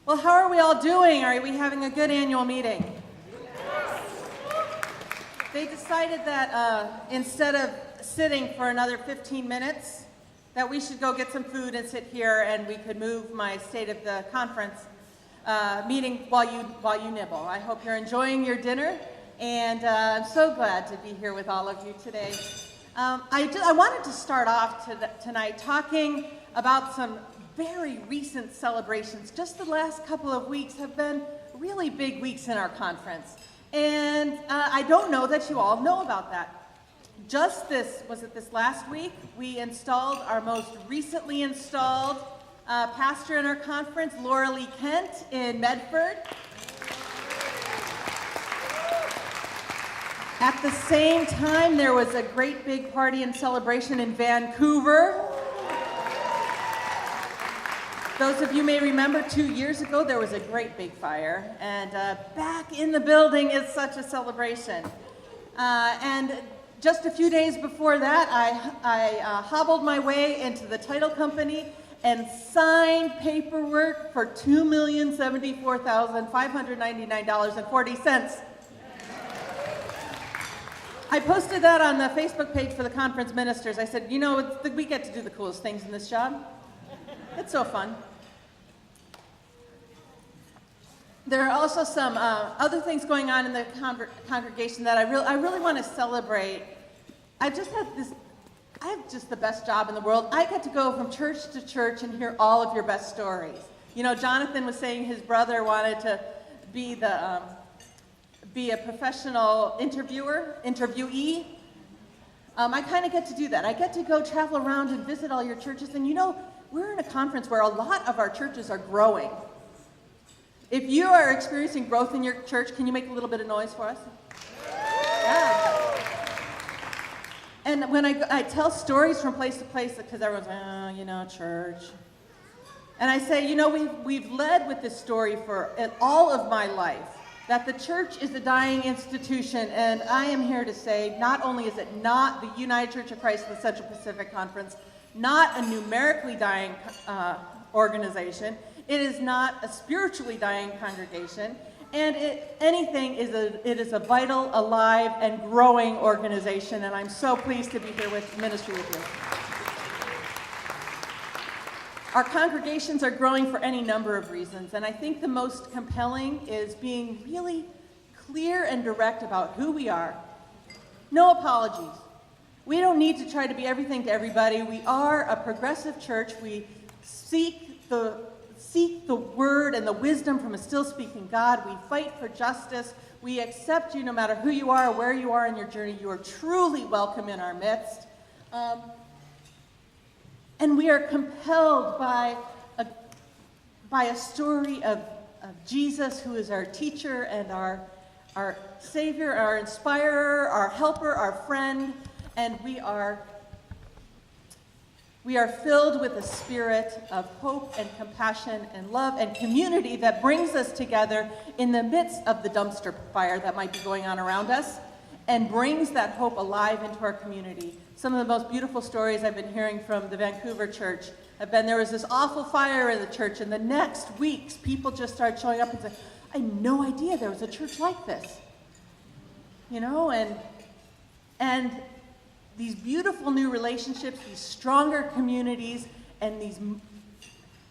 Well, how are we all doing? Are we having a good annual meeting? They decided that instead of sitting for another 15 minutes, that we should go get some food and sit here, and we could move my state of the conference meeting while you nibble. I hope you're enjoying your dinner, and I'm so glad to be here with all of you today. I wanted to start off tonight talking about some very recent celebrations. Just the last couple of weeks have been really big weeks in our conference. And I don't know that you all know about that. Just this last week, we installed our most recently installed pastor in our conference, Laura Lee Kent in Medford. At the same time, there was a great big party and celebration in Vancouver. Those of you may remember 2 years ago, there was a great big fire, and back in the building is such a celebration. And just a few days before that, I hobbled my way into the title company and signed paperwork for $2,074,599.40. I posted that on the Facebook page for the conference ministers. I said, you know, we get to do the coolest things in this job. It's so fun. There are also some other things going on in the congregation that I really want to celebrate. I have just the best job in the world. I get to go from church to church and hear all of your best stories. You know, Jonathan was saying his brother wanted to be a professional interviewee. I kind of get to do that. I get to go travel around and visit all your churches, and you know, we're in a conference where a lot of our churches are growing. If you are experiencing growth in your church, can you make a little bit of noise for us? Yeah. And when I tell stories from place to place, because everyone's, church. And I say, we've led with this story for all of my life, that the church is a dying institution, and I am here to say, not only is it not the United Church of Christ of the Central Pacific Conference, not a numerically dying organization, it is not a spiritually dying congregation, and it is a vital, alive, and growing organization, and I'm so pleased to be here with ministry with you. Our congregations are growing for any number of reasons, and I think the most compelling is being really clear and direct about who we are. No apologies. We don't need to try to be everything to everybody. We are a progressive church. We seek the word and the wisdom from a still-speaking God. We fight for justice. We accept you no matter who you are or where you are in your journey. You are truly welcome in our midst. And we are compelled by a story of Jesus, who is our teacher and our Savior, our inspirer, our helper, our friend, and we are filled with a spirit of hope and compassion and love and community that brings us together in the midst of the dumpster fire that might be going on around us, and brings that hope alive into our community. Some of the most beautiful stories I've been hearing from the Vancouver church have been, there was this awful fire in the church, and the next weeks people just started showing up and saying, I had no idea there was a church like this. And these beautiful new relationships, these stronger communities, and these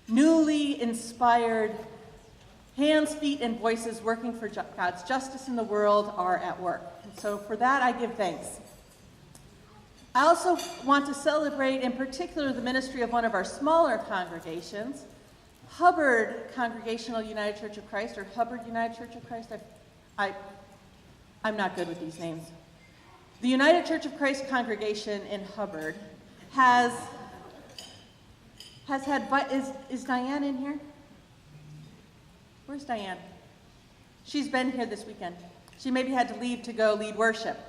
newly inspired hands, feet, and voices working for God's justice in the world are at work. And so for that, I give thanks. I also want to celebrate, in particular, the ministry of one of our smaller congregations, Hubbard Congregational United Church of Christ, or Hubbard United Church of Christ. I'm not good with these names. The United Church of Christ congregation in Hubbard has had, is Diane in here? Where's Diane? She's been here this weekend. She maybe had to leave to go lead worship.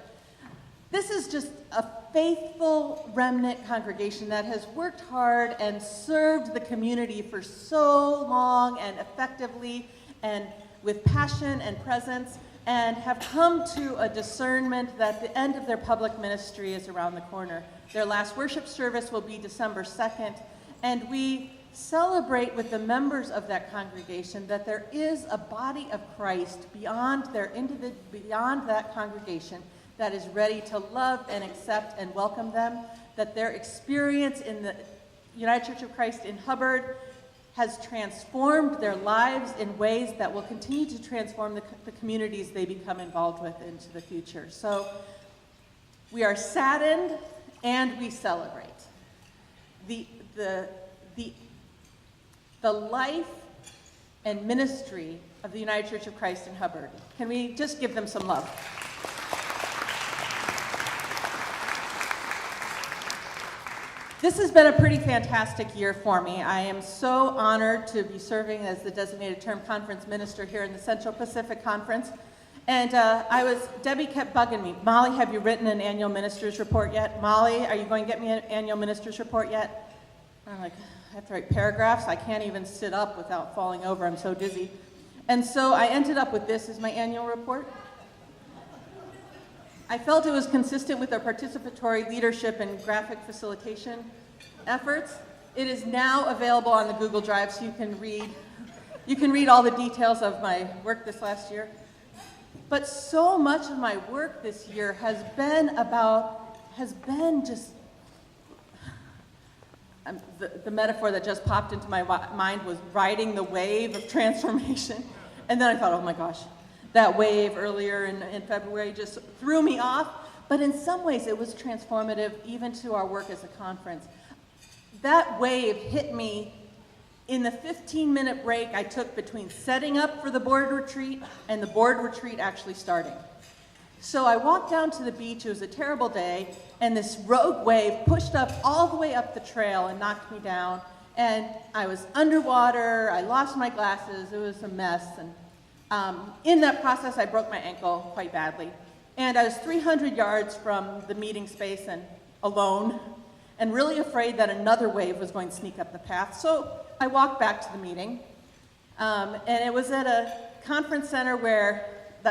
This is just a faithful remnant congregation that has worked hard and served the community for so long and effectively and with passion and presence, and have come to a discernment that the end of their public ministry is around the corner. Their last worship service will be December 2nd, and we celebrate with the members of that congregation that there is a body of Christ beyond beyond that congregation that is ready to love and accept and welcome them, that their experience in the United Church of Christ in Hubbard has transformed their lives in ways that will continue to transform the communities they become involved with into the future. So we are saddened and we celebrate. The life and ministry of the United Church of Christ in Hubbard. Can we just give them some love? This has been a pretty fantastic year for me. I am so honored to be serving as the designated term conference minister here in the Central Pacific Conference. And Debbie kept bugging me. Molly, have you written an annual minister's report yet? Molly, are you going to get me an annual minister's report yet? I'm like, I have to write paragraphs. I can't even sit up without falling over. I'm so dizzy. And so I ended up with this as my annual report. I felt it was consistent with our participatory leadership and graphic facilitation efforts. It is now available on the Google Drive, so you can read all the details of my work this last year. But so much of my work this year has been just the metaphor that just popped into my mind was riding the wave of transformation. And then I thought, oh my gosh, that wave earlier in February just threw me off. But in some ways, it was transformative even to our work as a conference. That wave hit me in the 15-minute break I took between setting up for the board retreat and the board retreat actually starting. So I walked down to the beach. It was a terrible day, and this rogue wave pushed up all the way up the trail and knocked me down. And I was underwater. I lost my glasses. It was a mess. And in that process, I broke my ankle quite badly. And I was 300 yards from the meeting space and alone, and really afraid that another wave was going to sneak up the path. So I walked back to the meeting, and it was at a conference center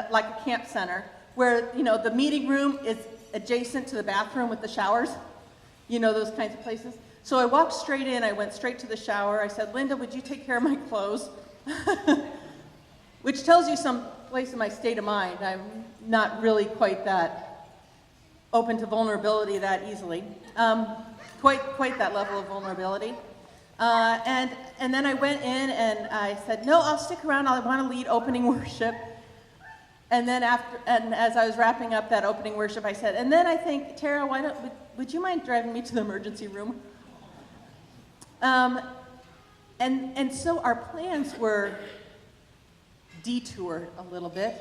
like a camp center, where the meeting room is adjacent to the bathroom with the showers, those kinds of places. So I walked straight in. I went straight to the shower. I said, Linda, would you take care of my clothes? Which tells you some place in my state of mind. I'm not really quite that open to vulnerability that easily. Quite that level of vulnerability. And then I went in and I said, no, I'll stick around. I want to lead opening worship. And then as I was wrapping up that opening worship, I said, and then I think, Tara, would you mind driving me to the emergency room? And so our plans were detoured a little bit.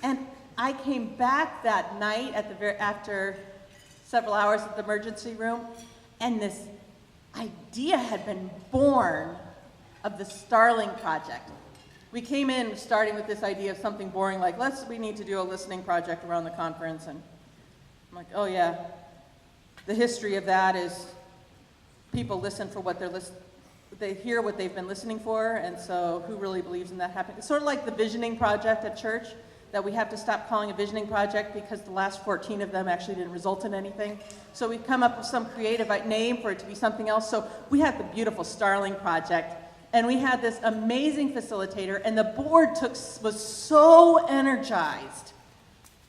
And I came back that night after several hours at the emergency room, and this idea had been born of the Starling Project. We came in starting with this idea of something boring like, we need to do a listening project around the conference. And I'm like, oh yeah, the history of that is people listen for what they hear what they've been listening for, and so who really believes in that happening? It's sort of like the visioning project at church, that we have to stop calling a visioning project because the last 14 of them actually didn't result in anything. So we've come up with some creative name for it to be something else. So we had the beautiful Starling Project, and we had this amazing facilitator, and the board was so energized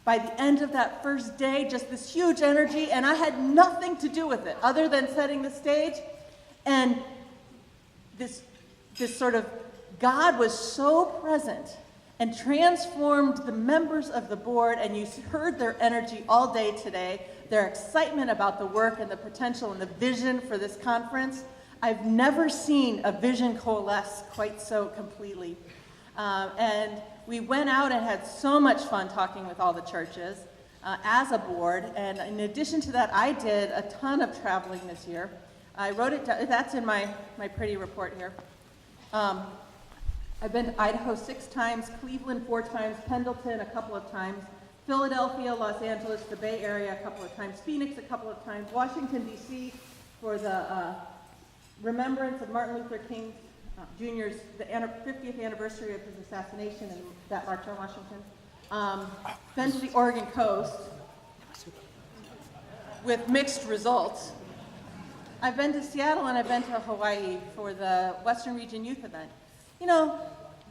by the end of that first day, just this huge energy, and I had nothing to do with it other than setting the stage. And this sort of God was so present and transformed the members of the board, and you heard their energy all day today, their excitement about the work and the potential and the vision for this conference. I've never seen a vision coalesce quite so completely. And we went out and had so much fun talking with all the churches as a board. And in addition to that, I did a ton of traveling this year. I wrote it down. That's in my pretty report here. I've been to Idaho 6 times, Cleveland 4 times, Pendleton a couple of times, Philadelphia, Los Angeles, the Bay Area a couple of times, Phoenix a couple of times, Washington, D.C. for the remembrance of Martin Luther King Jr.'s 50th anniversary of his assassination and that march on Washington. Been to the Oregon coast with mixed results. I've been to Seattle and I've been to Hawaii for the Western Region Youth Event. You know,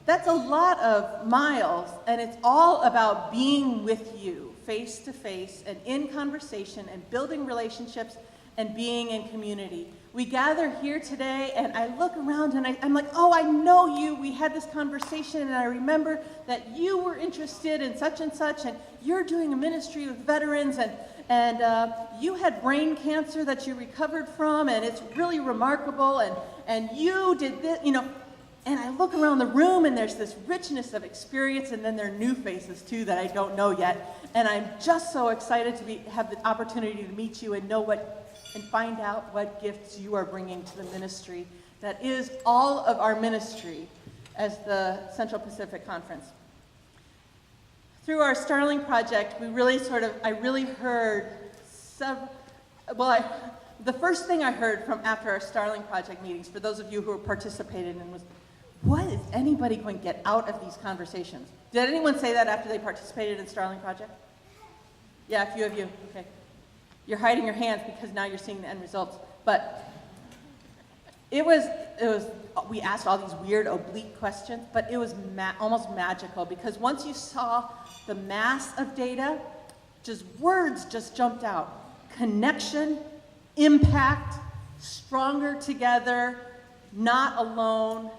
that's a lot of miles, and it's all about being with you, face to face, and in conversation, and building relationships, and being in community. We gather here today, and I look around, and I'm like, oh, I know you. We had this conversation, and I remember that you were interested in such and such, and you're doing a ministry with veterans, and you had brain cancer that you recovered from, and it's really remarkable, and you did this, you know. And I look around the room, and there's this richness of experience, and then there are new faces, too, that I don't know yet. And I'm just so excited to have the opportunity to meet you and and find out what gifts you are bringing to the ministry that is all of our ministry as the Central Pacific Conference. Through our Starling Project, I really heard the first thing I heard from after our Starling Project meetings, for those of you who participated in, was, what is anybody going to get out of these conversations? Did anyone say that after they participated in Starling Project? Yeah, a few of you, okay. You're hiding your hands because now you're seeing the end results. But we asked all these weird oblique questions, but it was almost magical, because once you saw the mass of data, words just jumped out. Connection, impact, stronger together, not alone.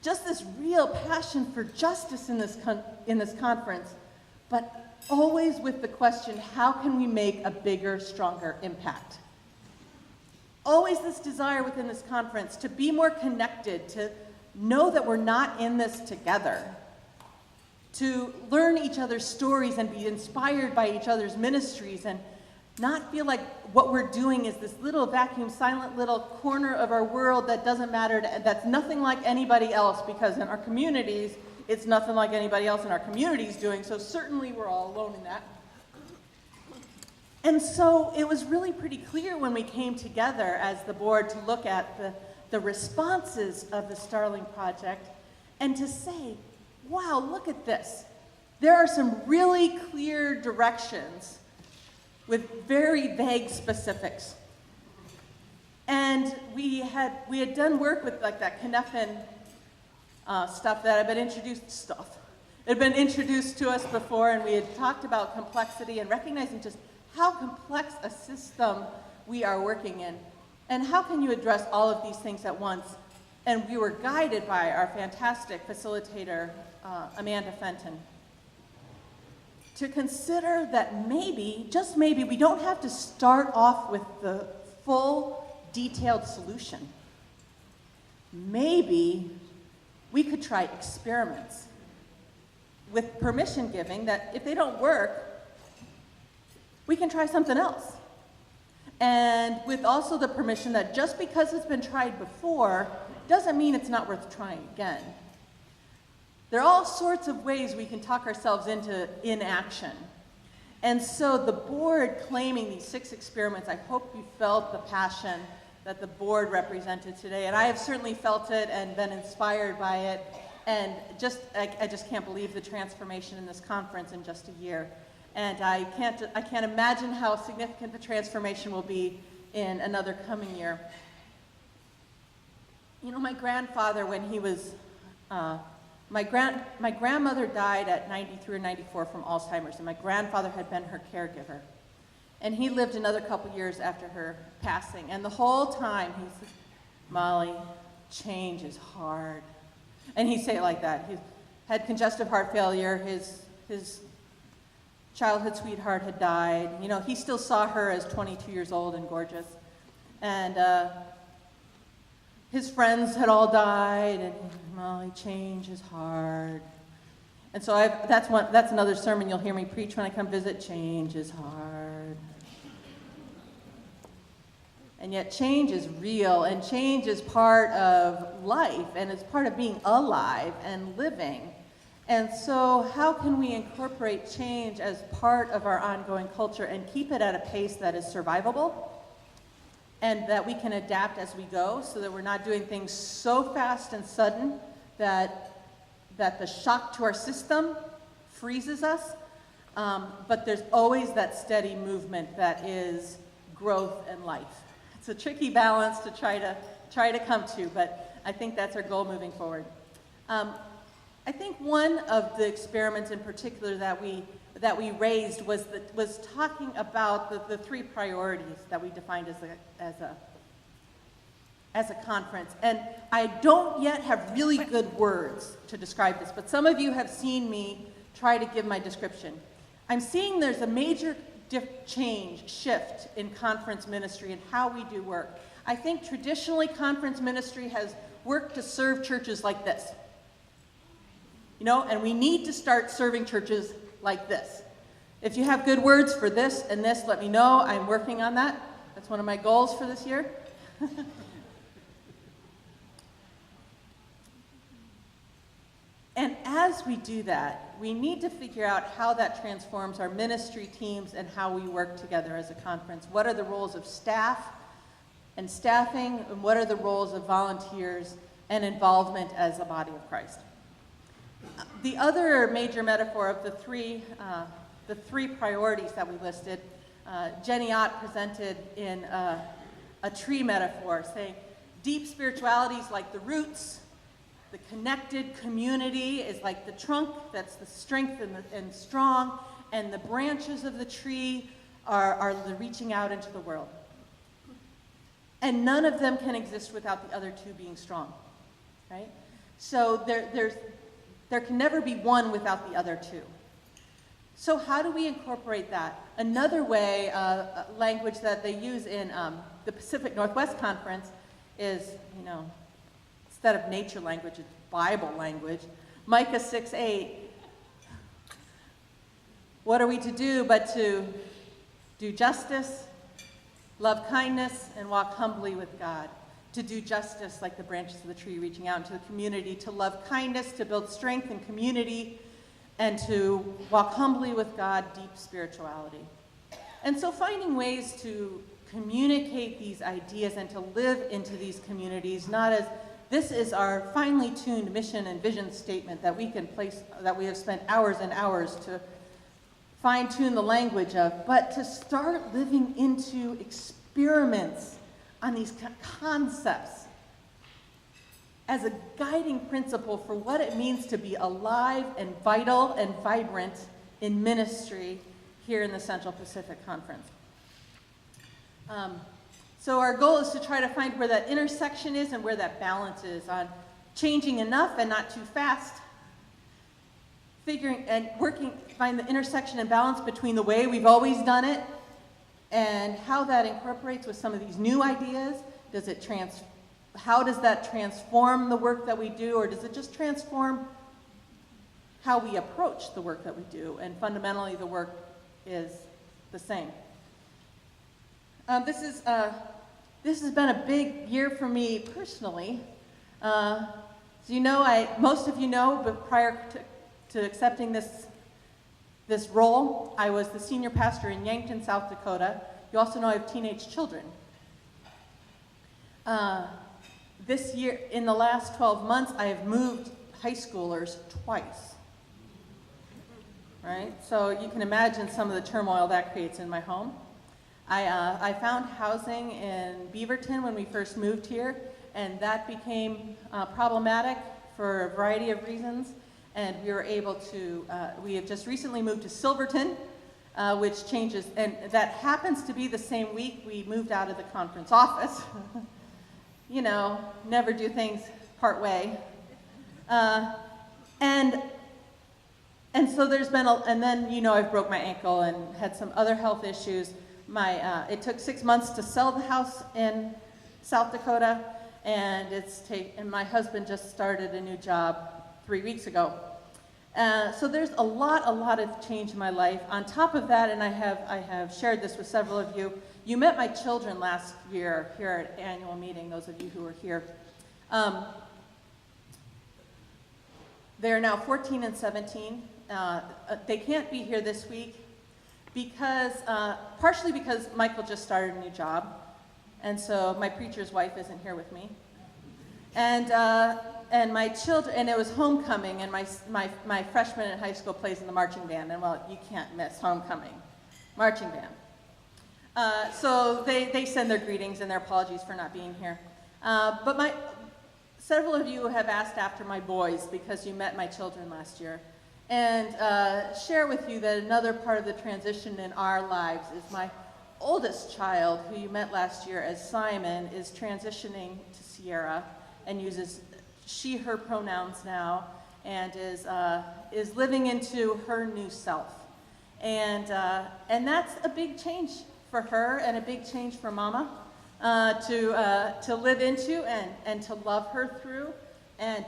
Just this real passion for justice in this conference, but always with the question, how can we make a bigger, stronger impact? Always this desire within this conference to be more connected, to know that we're not in this together, to learn each other's stories and be inspired by each other's ministries, and not feel like what we're doing is this little vacuum, silent little corner of our world that doesn't matter, that's nothing like anybody else, because in our communities, it's nothing like anybody else in our communities doing, so certainly we're all alone in that. And so it was really pretty clear when we came together as the board to look at the responses of the Starling Project and to say, wow, look at this. There are some really clear directions with very vague specifics. And we had done work with like that Cynefin stuff that had been introduced to us before, and we had talked about complexity and recognizing just how complex a system we are working in, and how can you address all of these things at once. And we were guided by our fantastic facilitator, Amanda Fenton, to consider that maybe, just maybe, we don't have to start off with the full, detailed solution. Maybe we could try experiments with permission giving, that if they don't work, we can try something else. And with also the permission that just because it's been tried before doesn't mean it's not worth trying again. There are all sorts of ways we can talk ourselves into inaction. And so the board claiming these 6 experiments, I hope you felt the passion that the board represented today. And I have certainly felt it and been inspired by it. And I just can't believe the transformation in this conference in just a year. And I can't imagine how significant the transformation will be in another coming year. You know, my grandfather, when he was, my grandmother died at 93 or 94 from Alzheimer's, and my grandfather had been her caregiver. And he lived another couple years after her passing. And the whole time he said, Molly, change is hard. And he'd say it like that. He had congestive heart failure. His childhood sweetheart had died. You know, he still saw her as 22 years old and gorgeous. And his friends had all died, and Molly, change is hard. And so that's another sermon you'll hear me preach when I come visit. Change is hard. And yet change is real, and change is part of life, and it's part of being alive and living. And so how can we incorporate change as part of our ongoing culture and keep it at a pace that is survivable and that we can adapt as we go, so that we're not doing things so fast and sudden that the shock to our system freezes us, but there's always that steady movement that is growth and life. It's a tricky balance to try to come to, but I think that's our goal moving forward. I think one of the experiments in particular that we raised was talking about the three priorities that we defined as a conference. And I don't yet have really good words to describe this, but some of you have seen me try to give my description. I'm seeing there's a major shift in conference ministry and how we do work. I think traditionally conference ministry has worked to serve churches like this. And we need to start serving churches like this. If you have good words for this and this, let me know. I'm working on that. That's one of my goals for this year. And as we do that, we need to figure out how that transforms our ministry teams and how we work together as a conference. What are the roles of staff and staffing, and what are the roles of volunteers and involvement as a body of Christ? The other major metaphor of the three priorities that we listed, Jenny Ott presented in a tree metaphor, saying deep spirituality is like the roots, the connected community is like the trunk, that's the strength and strong, and the branches of the tree are the reaching out into the world. And none of them can exist without the other two being strong, right? So there can never be one without the other two. So how do we incorporate that? Another way, language that they use in the Pacific Northwest Conference is, instead of nature language, it's Bible language. Micah 6:8. What are we to do but to do justice, love kindness, and walk humbly with God? To do justice like the branches of the tree reaching out into the community, to love kindness, to build strength and community, and to walk humbly with God, deep spirituality. And so finding ways to communicate these ideas and to live into these communities, not as this is our finely tuned mission and vision statement that we can place, that we have spent hours and hours to fine tune the language of, but to start living into experiments on these concepts as a guiding principle for what it means to be alive and vital and vibrant in ministry here in the Central Pacific Conference. So our goal is to try to find where that intersection is and where that balance is on changing enough and not too fast, find the intersection and balance between the way we've always done it and how that incorporates with some of these new ideas. How does that transform the work that we do, or does it just transform how we approach the work that we do? And fundamentally, the work is the same. This has been a big year for me personally. As you know, most of you know, but prior to accepting this role, I was the senior pastor in Yankton, South Dakota. You also know I have teenage children. This year, in the last 12 months, I have moved high schoolers twice. Right? So you can imagine some of the turmoil that creates in my home. I found housing in Beaverton when we first moved here, and that became problematic for a variety of reasons. And we were able to, we have just recently moved to Silverton, which changes, and that happens to be the same week we moved out of the conference office. Never do things part way. And so there's been, and then, I've broke my ankle and had some other health issues. It took 6 months to sell the house in South Dakota, and my husband just started a new job 3 weeks ago. So there's a lot of change in my life. On top of that, and I have shared this with several of you, you met my children last year here at annual meeting, those of you who were here. They're now 14 and 17. They can't be here this week partially because Michael just started a new job, and so my preacher's wife isn't here with me. And my children, and it was homecoming, and my freshman in high school plays in the marching band, and well, you can't miss homecoming, marching band. So they send their greetings and their apologies for not being here. But several of you have asked after my boys because you met my children last year. And share with you that another part of the transition in our lives is my oldest child, who you met last year as Simon, is transitioning to Sierra and uses she, her pronouns now, and is living into her new self. And that's a big change for her and a big change for Mama to live into and to love her through. And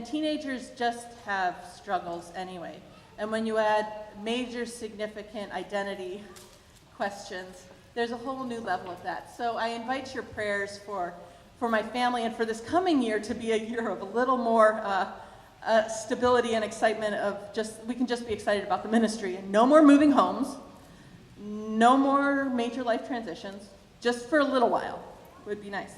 teenagers just have struggles anyway. And when you add major significant identity questions, there's a whole new level of that. So I invite your prayers for my family and for this coming year to be a year of a little more stability and excitement of we can just be excited about the ministry. And no more moving homes, no more major life transitions, just for a little while would be nice.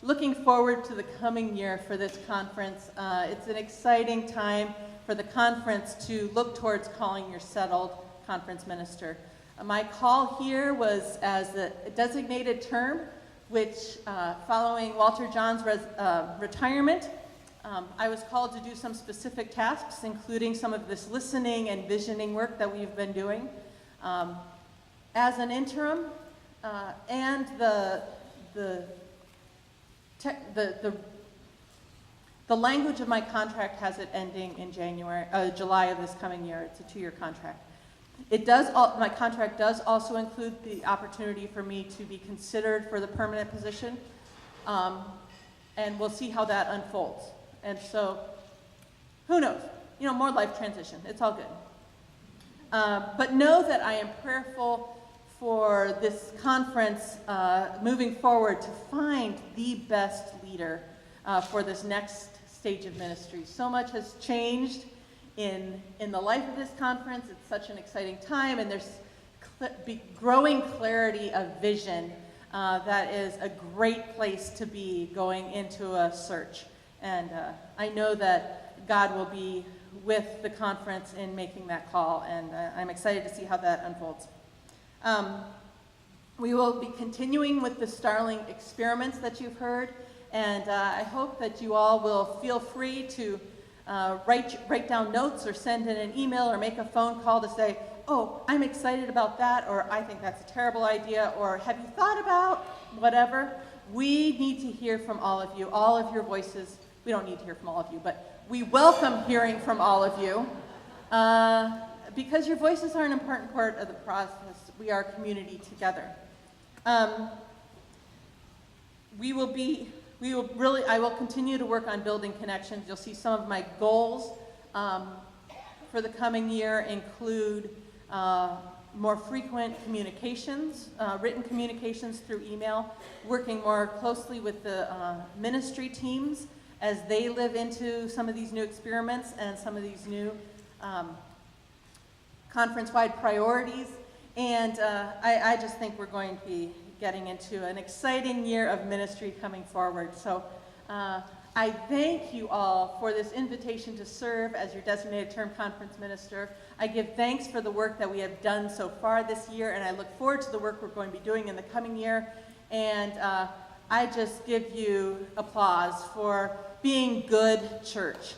Looking forward to the coming year for this conference. It's an exciting time for the conference to look towards calling your settled conference minister. My call here was as a designated term, which following Walter John's retirement, I was called to do some specific tasks, including some of this listening and visioning work that we've been doing. As an interim, and the language of my contract has it ending in July of this coming year. It's a 2-year contract. My contract does also include the opportunity for me to be considered for the permanent position, and we'll see how that unfolds. And so, who knows? More life transition. It's all good. But know that I am prayerful for this conference moving forward to find the best leader for this next stage of ministry. So much has changed in the life of this conference. It's such an exciting time, and there's growing clarity of vision that is a great place to be going into a search. And I know that God will be with the conference in making that call, and I'm excited to see how that unfolds. We will be continuing with the Starling experiments that you've heard, and I hope that you all will feel free to write down notes or send in an email or make a phone call to say, oh, I'm excited about that, or I think that's a terrible idea, or have you thought about whatever? We need to hear from all of you, all of your voices. We don't need to hear from all of you, but we welcome hearing from all of you because your voices are an important part of the process. We are a community together. I will continue to work on building connections. You'll see some of my goals for the coming year include more frequent communications, written communications through email, working more closely with the ministry teams as they live into some of these new experiments and some of these new conference-wide priorities. And I just think we're going to be getting into an exciting year of ministry coming forward. So I thank you all for this invitation to serve as your designated term conference minister. I give thanks for the work that we have done so far this year, and I look forward to the work we're going to be doing in the coming year. And I just give you applause for being good church.